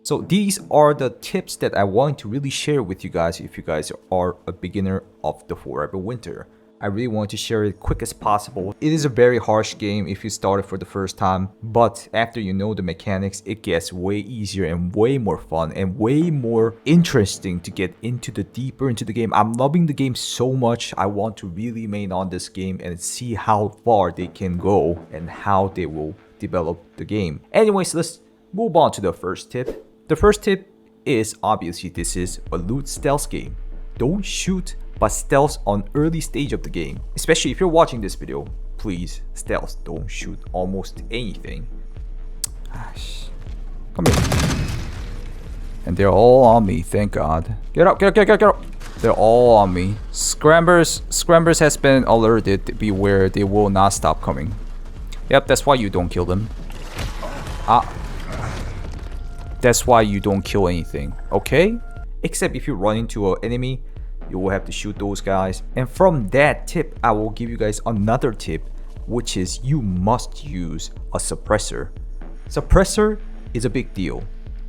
So these are the tips that I want to really share with you guys if you guys are a beginner of the Forever Winter. I really want to share it quick as possible. It is a very harsh game if you start it for the first time, but after you know the mechanics, it gets way easier and way more fun and way more interesting to get deeper into the game. I'm loving the game so much. I want to really main on this game and see how far they can go and how they will develop the game. Anyways, let's move on to the first tip. The first tip is obviously this is a loot stealth game. Don't shoot but stealth on early stage of the game. Especially if you're watching this video, please stealth, don't shoot almost anything. Come here. And they're all on me, thank God. Get up, get up. They're all on me. Scrambers has been alerted, beware, they will not stop coming. Yep, that's why you don't kill them. That's why you don't kill anything, okay? Except if you run into an enemy, you will have to shoot those guys. And from that tip, I will give you guys another tip, which is you must use a suppressor. Suppressor is a big deal.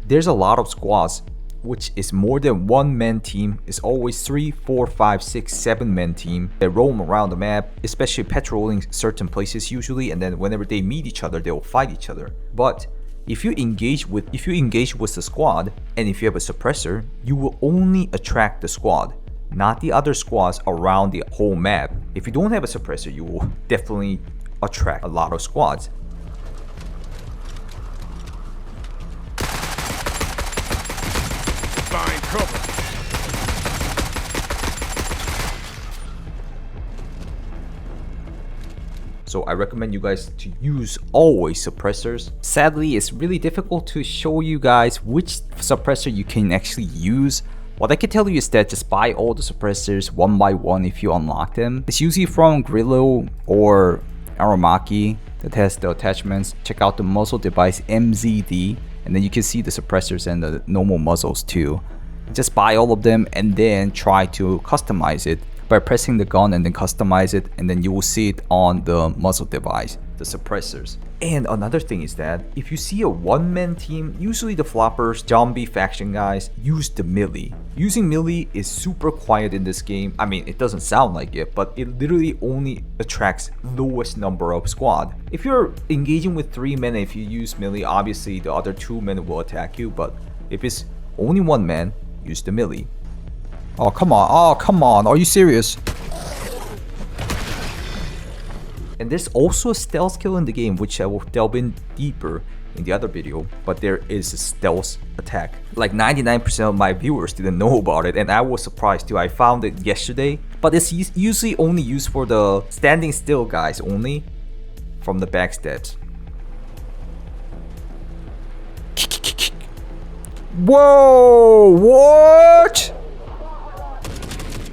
There's a lot of squads, which is more than one man team. It's always 3, 4, 5, 6, 7 man team. They roam around the map, especially patrolling certain places usually, and then whenever they meet each other, they will fight each other. But if you engage with the squad, and if you have a suppressor, you will only attract the squad, not the other squads around the whole map. If you don't have a suppressor, you will definitely attract a lot of squads. Find cover. So I recommend you guys to use always suppressors. Sadly, it's really difficult to show you guys which suppressor you can actually use. What I can tell you is that just buy all the suppressors one by one if you unlock them. It's usually from Grillo or Aramaki that has the attachments. Check out the muzzle device MZD, and then you can see the suppressors and the normal muzzles too. Just buy all of them and then try to customize it by pressing the gun and then customize it, and then you will see it on the muzzle device, the suppressors. And another thing is that if you see a one-man team, usually the floppers, zombie faction guys, use the melee. Using melee is super quiet in this game. I mean, it doesn't sound like it, but it literally only attracts lowest number of squad. If you're engaging with 3 men, if you use melee, obviously the other 2 men will attack you, but if it's only 1 man, use the melee. Oh, come on. Oh, come on. Are you serious? And there's also a stealth kill in the game, which I will delve in deeper in the other video. But there is a stealth attack. Like 99% of my viewers didn't know about it, and I was surprised too. I found it yesterday. But it's usually only used for the standing still guys only from the backstabs. Whoa! What?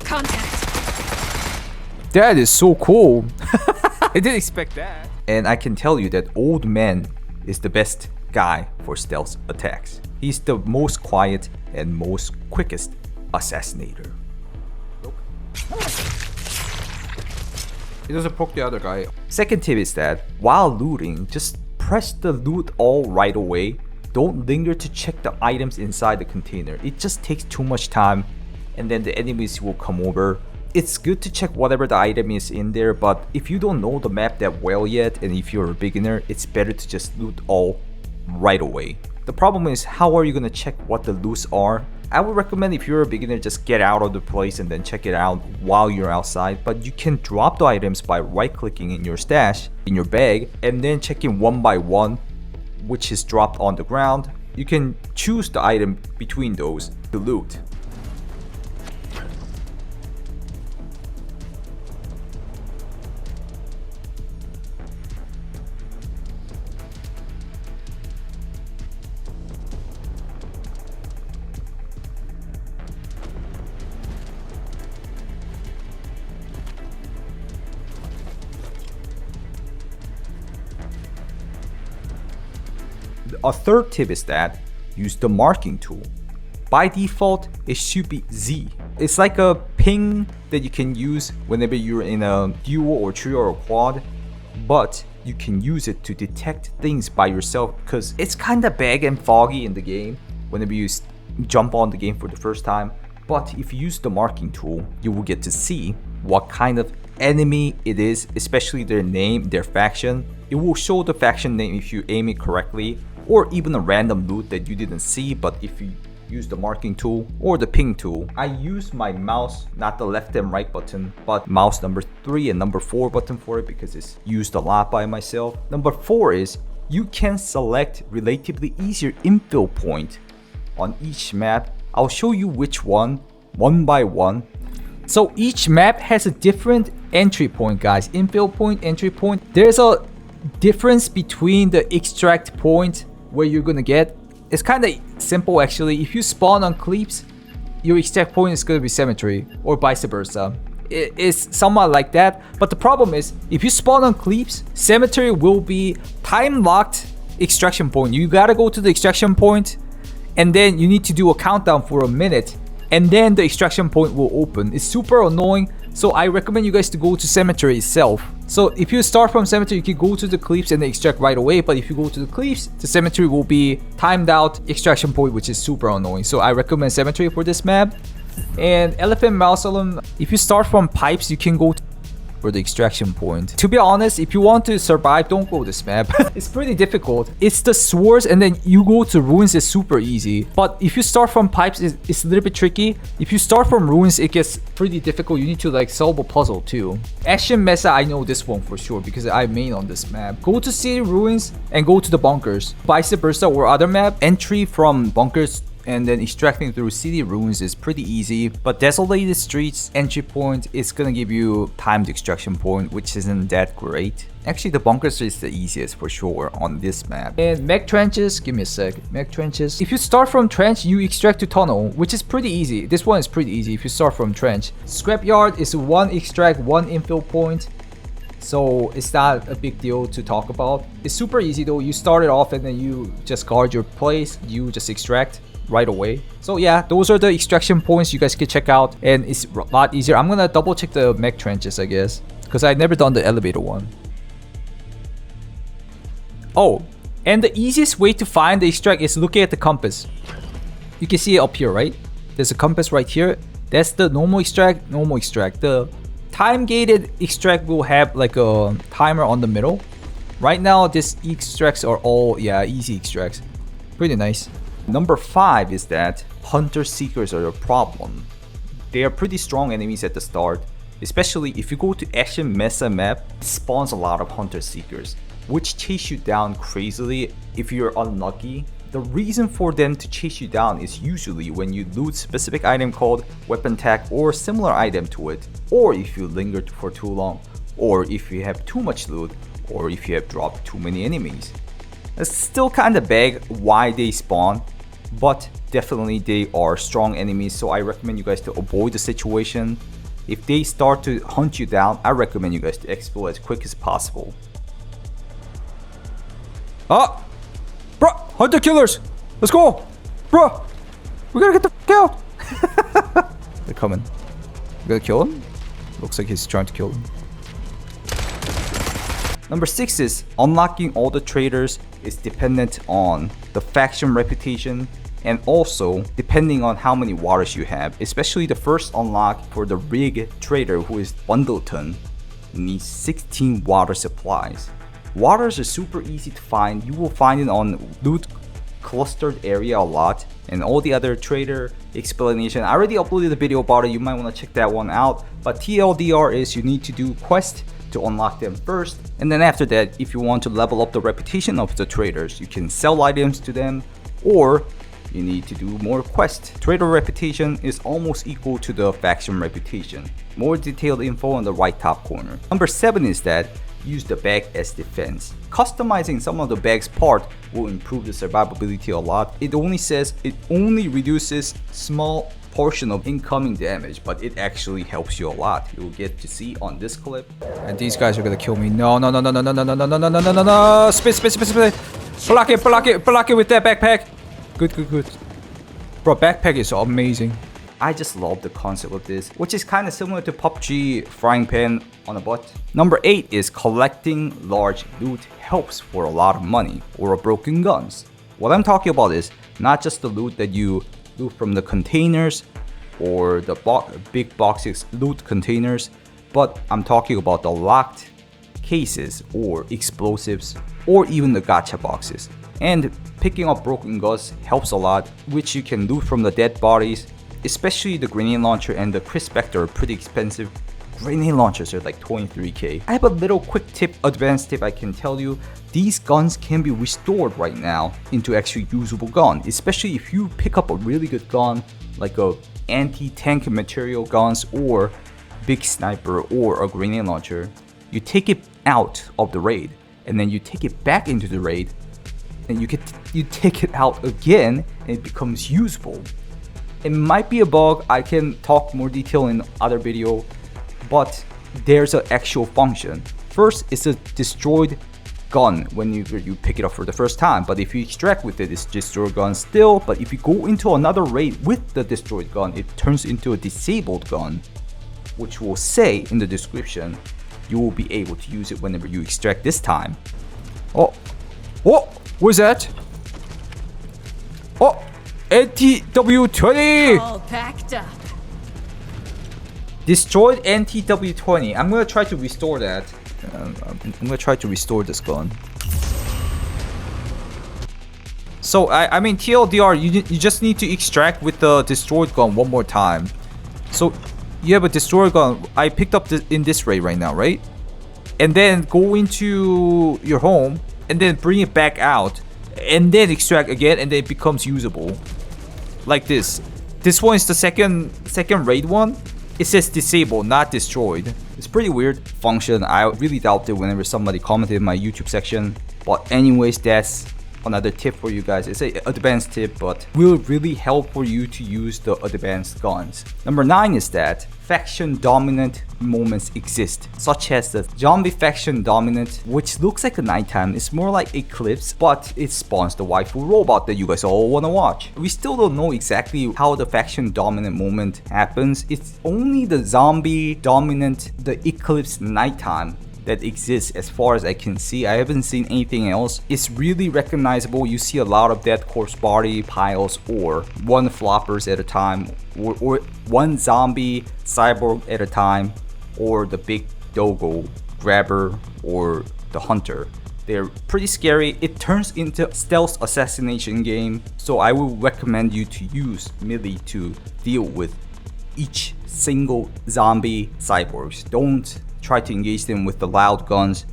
Contact. That is so cool. I didn't expect that. And I can tell you that Old Man is the best guy for stealth attacks. He's the most quiet and most quickest assassinator. He doesn't poke the other guy. Second tip is that while looting, just press the loot all right away. Don't linger to check the items inside the container. It just takes too much time, and then the enemies will come over. It's good to check whatever the item is in there, but if you don't know the map that well yet, and if you're a beginner, it's better to just loot all right away. The problem is, how are you gonna check what the loots are? I would recommend if you're a beginner, just get out of the place and then check it out while you're outside. But you can drop the items by right-clicking in your stash, in your bag, and then checking one by one which is dropped on the ground. You can choose the item between those to loot. A third tip is that use the marking tool. By default, it should be Z. It's like a ping that you can use whenever you're in a duo or trio or quad, but you can use it to detect things by yourself because it's kind of vague and foggy in the game. whenever you jump on the game for the first time. But if you use the marking tool, you will get to see what kind of enemy it is, especially their name, their faction. It will show the faction name if you aim it correctly, or even a random loot that you didn't see. But if you use the marking tool or the ping tool, I use my mouse, not the left and right button, but mouse number 3 and number 4 button for it because it's used a lot by myself. Number 4 is you can select relatively easier infill point on each map. I'll show you which one by one. So each map has a different entry point, guys. Infill point, entry point. There's a difference between the extract point where you're gonna get. It's kind of simple actually. If you spawn on cliffs, your extract point is gonna be cemetery, or vice versa. It's somewhat like that. But the problem is, if you spawn on cliffs, cemetery will be time locked extraction point. You gotta go to the extraction point, and then you need to do a countdown for a minute, and then the extraction point will open. It's super annoying, so I recommend you guys to go to cemetery itself. So if you start from cemetery, you can go to the cliffs and then extract right away. But if you go to the cliffs, the cemetery will be timed out extraction point, which is super annoying. So I recommend cemetery for this map. And elephant mausoleum, if you start from pipes, you can go for the extraction point. To be honest, if you want to survive, don't go this map. It's pretty difficult. It's the swords, and then you go to ruins is super easy. But if you start from pipes, it's a little bit tricky. If you start from ruins, it gets pretty difficult. You need to like solve a puzzle too. Action Mesa, I know this one for sure because I main on this map. Go to city ruins and go to the bunkers. Vice versa or other map, entry from bunkers and then extracting through city ruins is pretty easy. But desolated streets entry point is gonna give you timed extraction point, which isn't that great. Actually, the bunkers is the easiest for sure on this map. And mech trenches, give me a sec. Mech trenches, if you start from trench, you extract to tunnel, which is pretty easy. This one is pretty easy if you start from trench. Scrapyard is one extract, one infill point, so it's not a big deal to talk about. It's super easy though. You start it off and then you just guard your place, you just extract right away. So yeah, those are the extraction points you guys can check out, and it's a lot easier. I'm gonna double check the mech trenches, I guess, because I've never done the elevator one. Oh, and the easiest way to find the extract is looking at the compass. You can see it up here, right? There's a compass right here. That's the normal extract, normal extract. The time gated extract will have like a timer on the middle. Right now, these extracts are all, yeah, easy extracts. Pretty nice. Number 5 is that hunter seekers are a problem. They are pretty strong enemies at the start, especially if you go to Action Mesa map. It spawns a lot of hunter seekers, which chase you down crazily if you're unlucky. The reason for them to chase you down is usually when you loot specific item called weapon tag or similar item to it, or if you lingered for too long, or if you have too much loot, or if you have dropped too many enemies. It's still kinda vague why they spawn, but definitely they are strong enemies, so I recommend you guys to avoid the situation. If they start to hunt you down, I recommend you guys to explode as quick as possible. Ah! Bro! Hunter killers! Let's go! Bro! We gotta get the f out! They're coming. We gotta kill him? Looks like he's trying to kill him. Number 6 is unlocking all the traders is dependent on the faction reputation, and also depending on how many waters you have. Especially the first unlock for the rig trader, who is Bundleton, needs 16 water supplies. Waters are super easy to find. You will find it on loot clustered area a lot, and all the other trader explanation, I already uploaded a video about it. You might want to check that one out. But TLDR is you need to do quest to unlock them first, and then after that, if you want to level up the reputation of the traders, you can sell items to them, or you need to do more quests. Trader reputation is almost equal to the faction reputation. More detailed info on the right top corner. Number 7 is that use the bag as defense. Customizing some of the bag's part will improve the survivability a lot. It only says it only reduces small portion of incoming damage, but it actually helps you a lot. You'll get to see on this clip. And these guys are gonna kill me. No, no, no, no, no, no, no, no, no, no, no, no, no, no. Spit, spit, spit, spit. Block it, block it, block it with that backpack. Good, good, good. Bro, backpack is amazing. I just love the concept of this, which is kind of similar to PUBG frying pan on a butt. Number 8 is collecting large loot helps for a lot of money or broken guns. What I'm talking about is Not just the loot that you loot from the containers or the big boxes loot containers, but I'm talking about the locked cases or explosives or even the gacha boxes. And picking up broken guns helps a lot, which you can loot from the dead bodies, especially the grenade launcher and the Chris Vector are pretty expensive. Grenade launchers are like 23k. I have a little quick tip, advanced tip I can tell you. These guns can be restored right now into actually usable gun, especially if you pick up a really good gun like a anti-tank material guns or big sniper or a grenade launcher. You take it out of the raid and then you take it back into the raid and you take it out again and it becomes usable. It might be a bug, I can talk more detail in other video, but there's an actual function. First, it's a destroyed gun when you pick it up for the first time, but if you extract with it, it's destroyed gun still. But if you go into another raid with the destroyed gun, it turns into a disabled gun, which will say in the description you will be able to use it whenever you extract this time. Oh, what's that? Oh, NTW20! All packed up. Destroyed NTW20. I'm gonna try to restore that. I'm gonna try to restore this gun. So I mean TLDR, you just need to extract with the destroyed gun one more time. So you have a destroyed gun. I picked up in this raid right now, right? And then go into your home and then bring it back out and then extract again and then it becomes usable. Like this. This one is the second raid one. It says disabled, not destroyed. It's pretty weird function. I really doubt it whenever somebody commented in my YouTube section. But anyways, that's another tip for you guys. It's an advanced tip, but will really help for you to use the advanced guns. Number 9 is that faction dominant moments exist, such as the zombie faction dominant, which looks like a nighttime. It's more like Eclipse, but it spawns the waifu robot that you guys all want to watch. We still don't know exactly how the faction dominant moment happens. It's only the zombie dominant, the Eclipse nighttime that exists as far as I can see. I haven't seen anything else. It's really recognizable. You see a lot of dead corpse body piles or one floppers at a time or one zombie cyborg at a time or the big doggo grabber or the hunter. They're pretty scary. It turns into stealth assassination game, so I will recommend you to use melee to deal with each single zombie cyborgs. Don't try to engage them with the loud guns.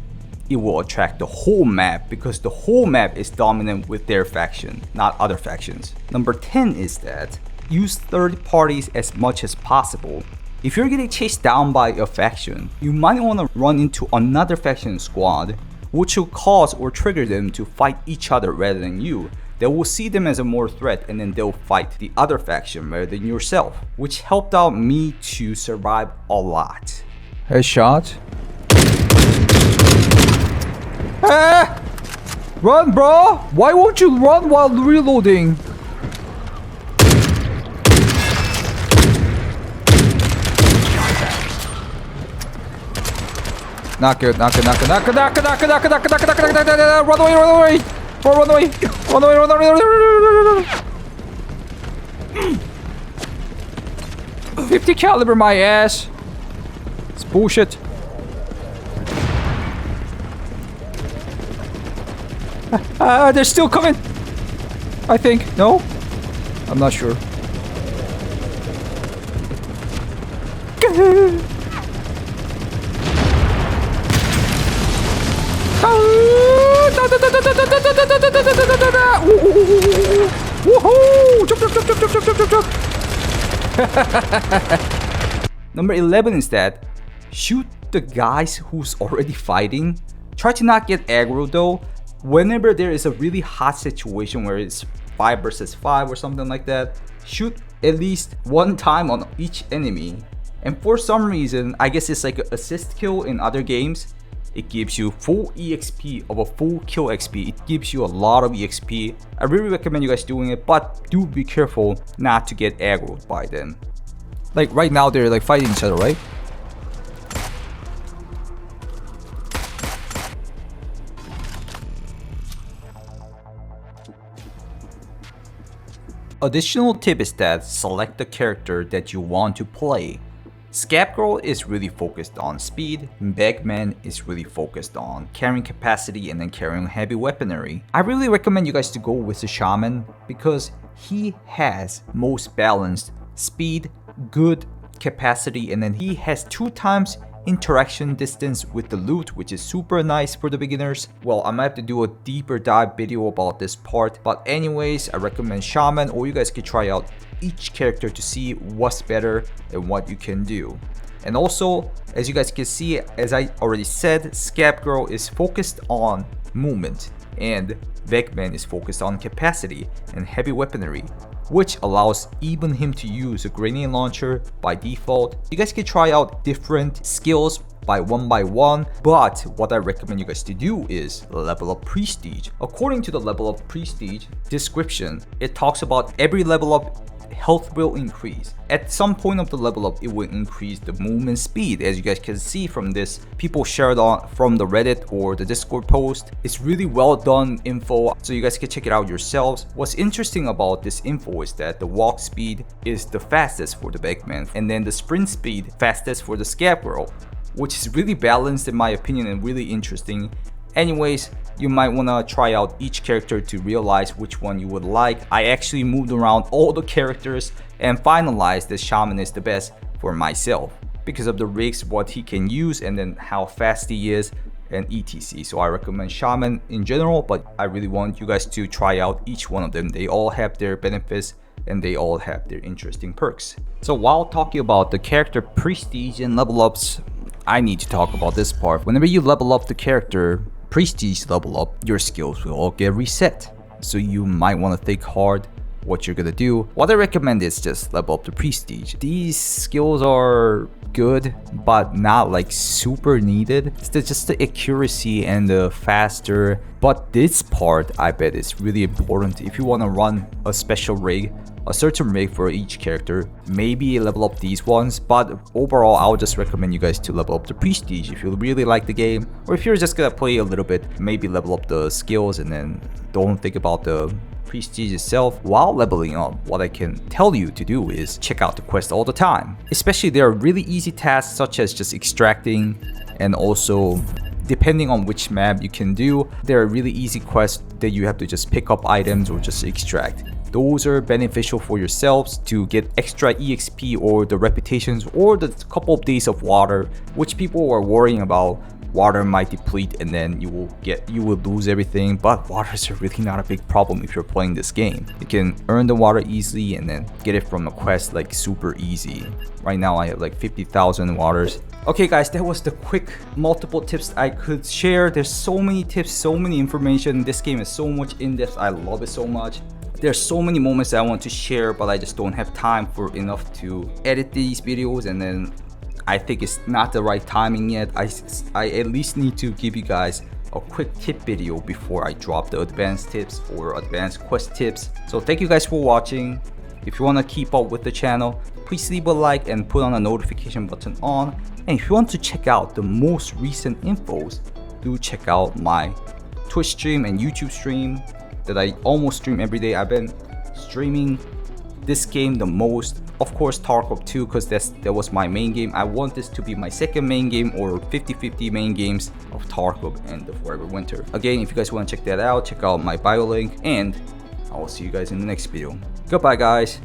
It will attract the whole map because the whole map is dominant with their faction, not other factions. Number 10 is that use third parties as much as possible. If you're getting chased down by a faction, you might want to run into another faction squad, which will cause or trigger them to fight each other rather than you. They will see them as a more threat and then they'll fight the other faction rather than yourself, which helped out me to survive a lot. Headshot. Ah! Run, bro! Why won't you run while reloading? Not good, not good, not good, not good, not good, not good, not good, not good, not good, not good, not good, run away, run away! Run away! Run away, run away, run away! 50 caliber my ass! It's bullshit. They're still coming. I think. No? I'm not sure. Woohoo! Jump, jump, jump, jump, jump, jump, jump, jump. Number 11 is that shoot the guys who's already fighting. Try to not get aggro though. Whenever there is a really hot situation where it's 5 versus 5 or something like that, shoot at least one time on each enemy. And for some reason, I guess it's like an assist kill in other games. It gives you full EXP of a full kill XP. It gives you a lot of EXP. I really recommend you guys doing it, but do be careful not to get aggroed by them. Like right now they're like fighting each other, right? Additional tip is that select the character that you want to play. Scav is really focused on speed, Bagman is really focused on carrying capacity and then carrying heavy weaponry. I really recommend you guys to go with the Shaman because he has most balanced speed, good capacity, and then he has 2 times interaction distance with the loot, which is super nice for the beginners. Well, I might have to do a deeper dive video about this part, but anyways, I recommend Shaman, or you guys could try out each character to see what's better and what you can do. And also, as you guys can see, as I already said, Scav is focused on movement and Vegman is focused on capacity and heavy weaponry, which allows even him to use a grenade launcher by default. You guys can try out different skills by one, but what I recommend you guys to do is level up prestige. According to the level up prestige description, it talks about every level up health will increase. At some point of the level up, it will increase the movement speed. As you guys can see from this, people shared on from the Reddit or the Discord post. It's really well done info, so you guys can check it out yourselves. What's interesting about this info is that the walk speed is the fastest for the Bagman, and then the sprint speed fastest for the Scav, which is really balanced in my opinion and really interesting. Anyways, you might want to try out each character to realize which one you would like. I actually moved around all the characters and finalized that Shaman is the best for myself because of the rigs, what he can use, and then how fast he is and etc. So I recommend Shaman in general, but I really want you guys to try out each one of them. They all have their benefits and they all have their interesting perks. So while talking about the character prestige and level ups, I need to talk about this part. Whenever you level up the character prestige level up, your skills will all get reset. So you might want to think hard what you're gonna do. What I recommend is just level up the prestige. These skills are good, but not like super needed. It's just the accuracy and the faster. But this part, I bet, is really important if you want to run a special rig, a certain rig for each character. Maybe level up these ones, but overall I would just recommend you guys to level up the prestige if you really like the game, or if you're just gonna play a little bit, maybe level up the skills and then don't think about the prestige itself. While leveling up, what I can tell you to do is check out the quest all the time. Especially there are really easy tasks such as just extracting, and also depending on which map you can do, there are really easy quests that you have to just pick up items or just extract. Those are beneficial for yourselves to get extra EXP or the reputations or the couple of days of water, which people are worrying about. Water might deplete and then you will lose everything, but water is really not a big problem if you're playing this game. You can earn the water easily and then get it from a quest like super easy. Right now I have like 50,000 waters. Okay guys, that was the quick multiple tips I could share. There's so many tips, so many information. This game is so much in depth. I love it so much. There's so many moments that I want to share, but I just don't have time for enough to edit these videos, and then I think it's not the right timing yet. I at least need to give you guys a quick tip video before I drop the advanced tips or advanced quest tips. So thank you guys for watching. If you want to keep up with the channel, please leave a like and put on a notification button on. And if you want to check out the most recent infos, do check out my Twitch stream and YouTube stream that I almost stream every day. I've been streaming this game the most. Of course Tarkov 2, because that was my main game. I want this to be my second main game, or 50-50 main games of Tarkov and the Forever Winter. Again, if you guys want to check that out, check out my bio link, and I will see you guys in the next video. Goodbye guys.